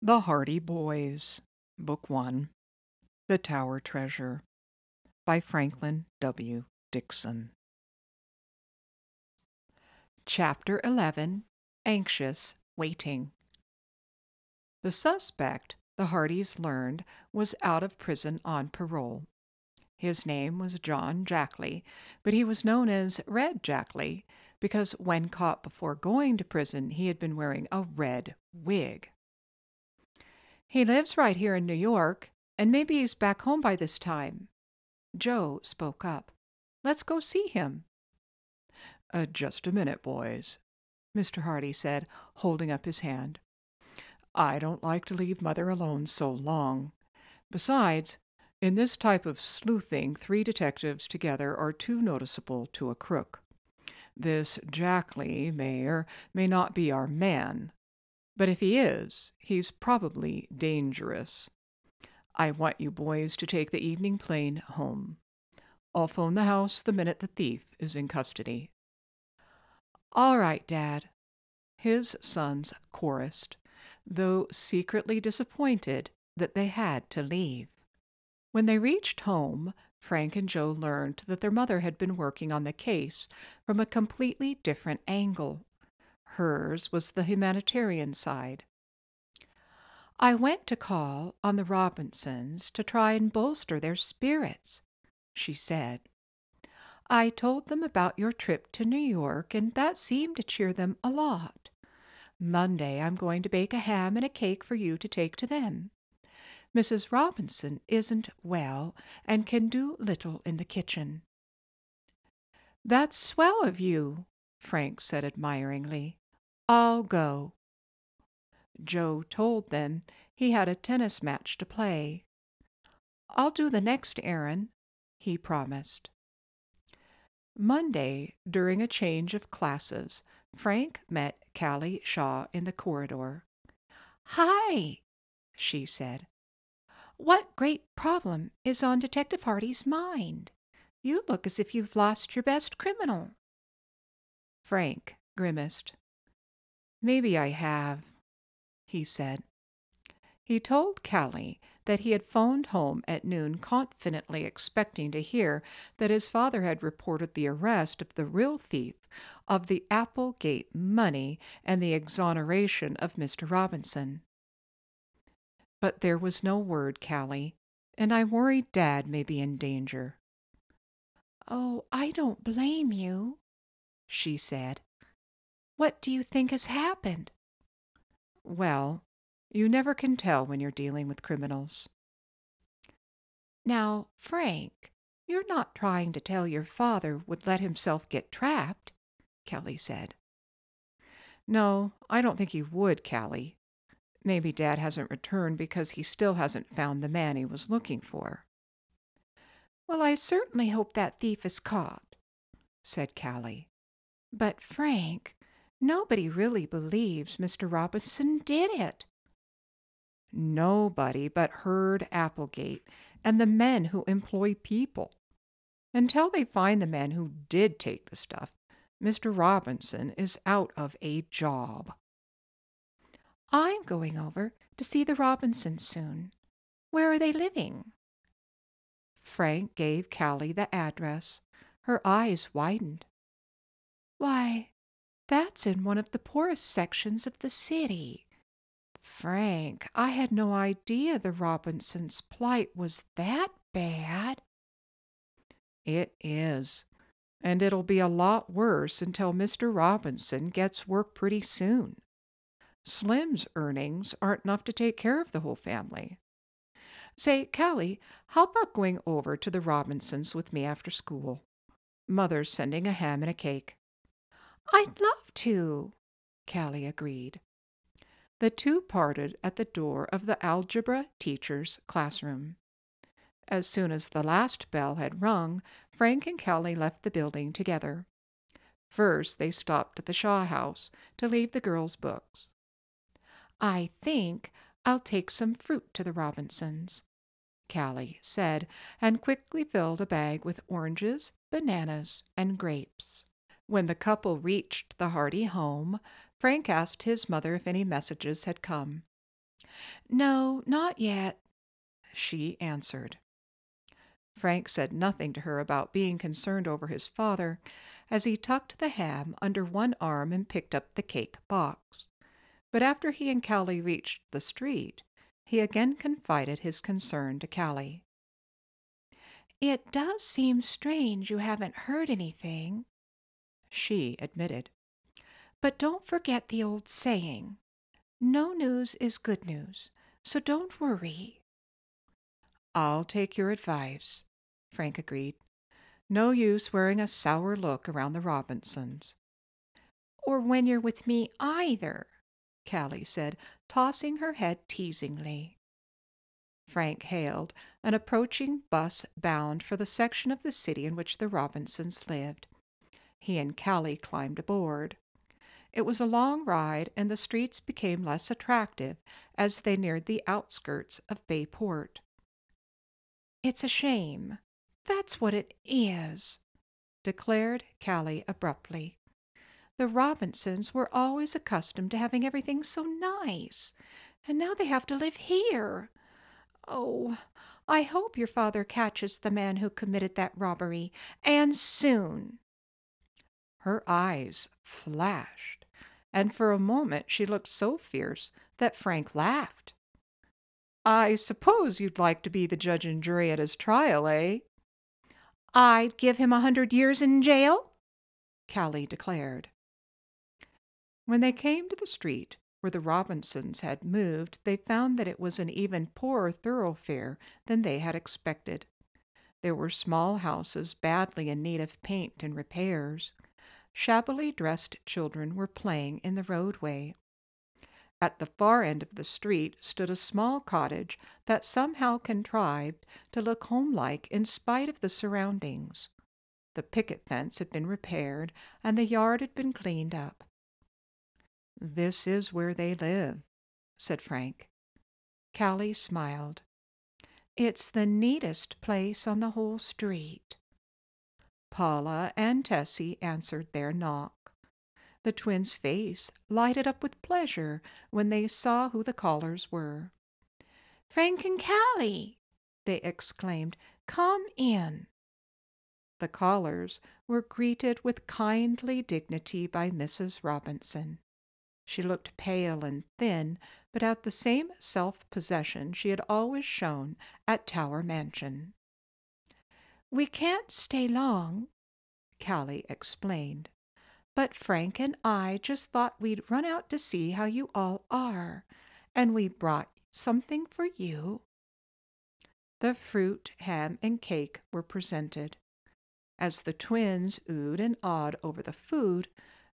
The Hardy Boys, Book 1, The Tower Treasure, by Franklin W. Dixon. Chapter 11, Anxious Waiting. The suspect, the Hardys learned, was out of prison on parole. His name was John Jackley, but he was known as Red Jackley because when caught before going to prison, he had been wearing a red wig. "He lives right here in New York, and maybe he's back home by this time." Joe spoke up. "Let's go see him." Just a minute, boys," Mr. Hardy said, holding up his hand. "I don't like to leave Mother alone so long. Besides, in this type of sleuthing, 3 detectives together are too noticeable to a crook. This Jackley may or may not be our man, but if he is, he's probably dangerous. I want you boys to take the evening plane home. I'll phone the house the minute the thief is in custody." "All right, Dad," his sons chorused, though secretly disappointed that they had to leave. When they reached home, Frank and Joe learned that their mother had been working on the case from a completely different angle. Hers was the humanitarian side. "I went to call on the Robinsons to try and bolster their spirits," she said. "I told them about your trip to New York, and that seemed to cheer them a lot. Monday I'm going to bake a ham and a cake for you to take to them. Mrs. Robinson isn't well and can do little in the kitchen." "That's swell of you," Frank said admiringly. "I'll go." Joe told them he had a tennis match to play. "I'll do the next errand," he promised. Monday, during a change of classes, Frank met Callie Shaw in the corridor. "Hi," she said. "What great problem is on Detective Hardy's mind? You look as if you've lost your best criminal." Frank grimaced. "Maybe I have," he said. He told Callie that he had phoned home at noon confidently expecting to hear that his father had reported the arrest of the real thief of the Applegate money and the exoneration of Mr. Robinson. "But there was no word, Callie, and I'm worried Dad may be in danger." "Oh, I don't blame you," she said. "What do you think has happened?" "Well, you never can tell when you're dealing with criminals." "Now, Frank, you're not trying to tell your father would let himself get trapped," Kelly said. "No, I don't think he would, Callie. Maybe Dad hasn't returned because he still hasn't found the man he was looking for." "Well, I certainly hope that thief is caught," said Callie. "But, Frank, nobody really believes Mr. Robinson did it." "Nobody but Herd Applegate and the men who employ people. Until they find the man who did take the stuff, Mr. Robinson is out of a job." "I'm going over to see the Robinsons soon. Where are they living?" Frank gave Callie the address. Her eyes widened. "Why, that's in one of the poorest sections of the city. Frank, I had no idea the Robinsons' plight was that bad." "It is, and it'll be a lot worse until Mr. Robinson gets work pretty soon. Slim's earnings aren't enough to take care of the whole family. Say, Callie, how about going over to the Robinsons with me after school? Mother's sending a ham and a cake." "I'd love to," Callie agreed. The two parted at the door of the algebra teacher's classroom. As soon as the last bell had rung, Frank and Callie left the building together. First, they stopped at the Shaw house to leave the girls' books. "I think I'll take some fruit to the Robinsons," Callie said, and quickly filled a bag with oranges, bananas, and grapes. When the couple reached the Hardy home, Frank asked his mother if any messages had come. "No, not yet," she answered. Frank said nothing to her about being concerned over his father as he tucked the ham under one arm and picked up the cake box. But after he and Callie reached the street, he again confided his concern to Callie. "It does seem strange you haven't heard anything," she admitted. "But don't forget the old saying, no news is good news, so don't worry." "I'll take your advice," Frank agreed. "No use wearing a sour look around the Robinsons." "Or when you're with me either," Callie said, tossing her head teasingly. Frank hailed an approaching bus bound for the section of the city in which the Robinsons lived. He and Callie climbed aboard. It was a long ride, and the streets became less attractive as they neared the outskirts of Bayport. "It's a shame. That's what it is," declared Callie abruptly. "The Robinsons were always accustomed to having everything so nice, and now they have to live here. Oh, I hope your father catches the man who committed that robbery, and soon." Her eyes flashed, and for a moment she looked so fierce that Frank laughed. "I suppose you'd like to be the judge and jury at his trial, eh?" "I'd give him 100 years in jail," Callie declared. When they came to the street where the Robinsons had moved, they found that it was an even poorer thoroughfare than they had expected. There were small houses badly in need of paint and repairs. Shabbily dressed children were playing in the roadway. At the far end of the street stood a small cottage that somehow contrived to look homelike in spite of the surroundings. The picket fence had been repaired, and the yard had been cleaned up. "This is where they live," said Frank. Callie smiled. "It's the neatest place on the whole street." Paula and Tessie answered their knock. The twins' face lighted up with pleasure when they saw who the callers were. "Frank and Callie!" they exclaimed. "Come in." The callers were greeted with kindly dignity by Mrs. Robinson. She looked pale and thin, but had the same self-possession she had always shown at Tower Mansion. "We can't stay long," Callie explained, "but Frank and I just thought we'd run out to see how you all are, and we brought something for you." The fruit, ham, and cake were presented. As the twins oohed and awed over the food,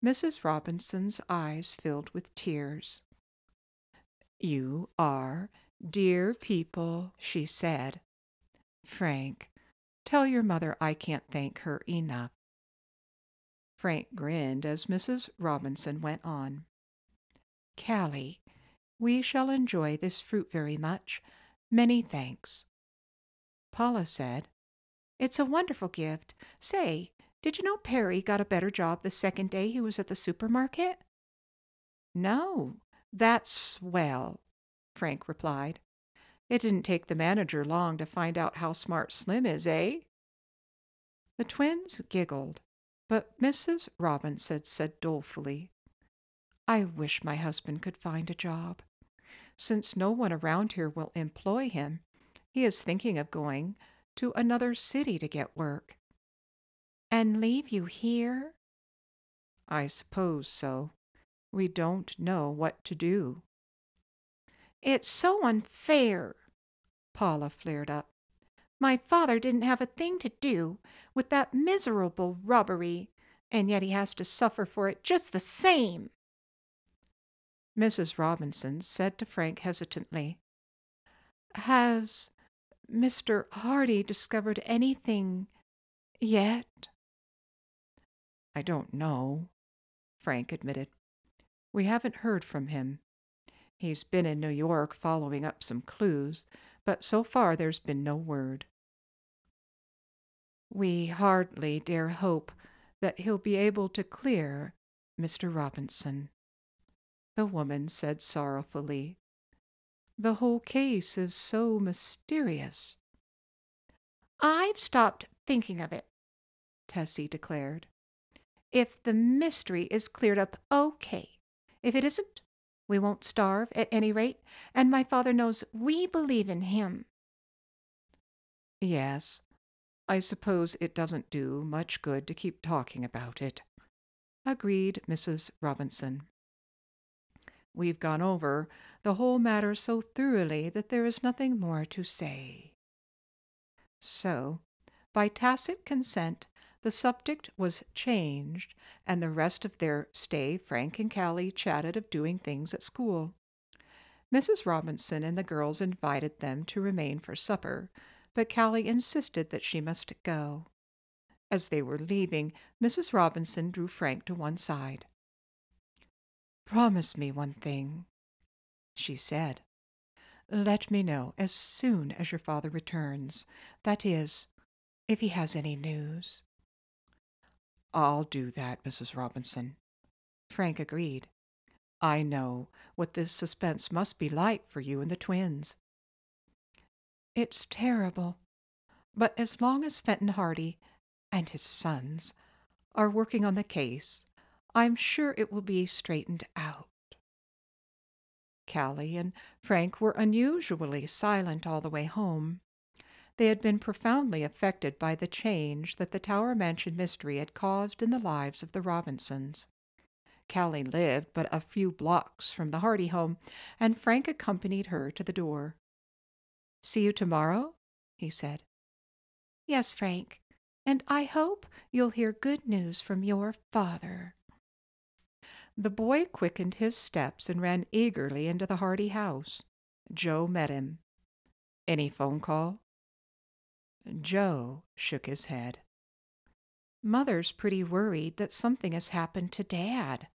Mrs. Robinson's eyes filled with tears. "You are dear people," she said. "Frank, tell your mother I can't thank her enough." Frank grinned as Mrs. Robinson went on. "Callie, we shall enjoy this fruit very much. Many thanks." Paula said, "It's a wonderful gift. Say, did you know Perry got a better job the second day he was at the supermarket?" "No, that's swell," Frank replied. "It didn't take the manager long to find out how smart Slim is, eh?" The twins giggled, but Mrs. Robinson said dolefully, "I wish my husband could find a job. Since no one around here will employ him, he is thinking of going to another city to get work." "And leave you here?" "I suppose so. We don't know what to do." "It's so unfair," Paula flared up. "My father didn't have a thing to do with that miserable robbery, and yet he has to suffer for it just the same." Mrs. Robinson said to Frank hesitantly, "Has Mr. Hardy discovered anything yet?" "I don't know," Frank admitted. "We haven't heard from him. He's been in New York following up some clues, but so far there's been no word." "We hardly dare hope that he'll be able to clear Mr. Robinson," the woman said sorrowfully. The whole case is so mysterious. I've stopped thinking of it, Tessie declared. If the mystery is cleared up, okay. If it isn't, we won't starve at any rate, and my father knows we believe in him. Yes, I suppose it doesn't do much good to keep talking about it, agreed Mrs. Robinson. We've gone over the whole matter so thoroughly that there is nothing more to say. So, by tacit consent, the subject was changed, and the rest of their stay Frank and Callie chatted of doing things at school. Mrs. Robinson and the girls invited them to remain for supper, but Callie insisted that she must go. As they were leaving, Mrs. Robinson drew Frank to one side. "Promise me one thing," she said. "Let me know as soon as your father returns. That is, if he has any news." "I'll do that, Mrs. Robinson," Frank agreed. "I know what this suspense must be like for you and the twins." "It's terrible. But as long as Fenton Hardy and his sons are working on the case, I'm sure it will be straightened out." Callie and Frank were unusually silent all the way home. They had been profoundly affected by the change that the Tower Mansion mystery had caused in the lives of the Robinsons. Callie lived but a few blocks from the Hardy home, and Frank accompanied her to the door. "See you tomorrow?" he said. Yes, Frank, and I hope you'll hear good news from your father. The boy quickened his steps and ran eagerly into the Hardy house. Joe met him. "Any phone call?" Joe shook his head. Mother's pretty worried that something has happened to Dad.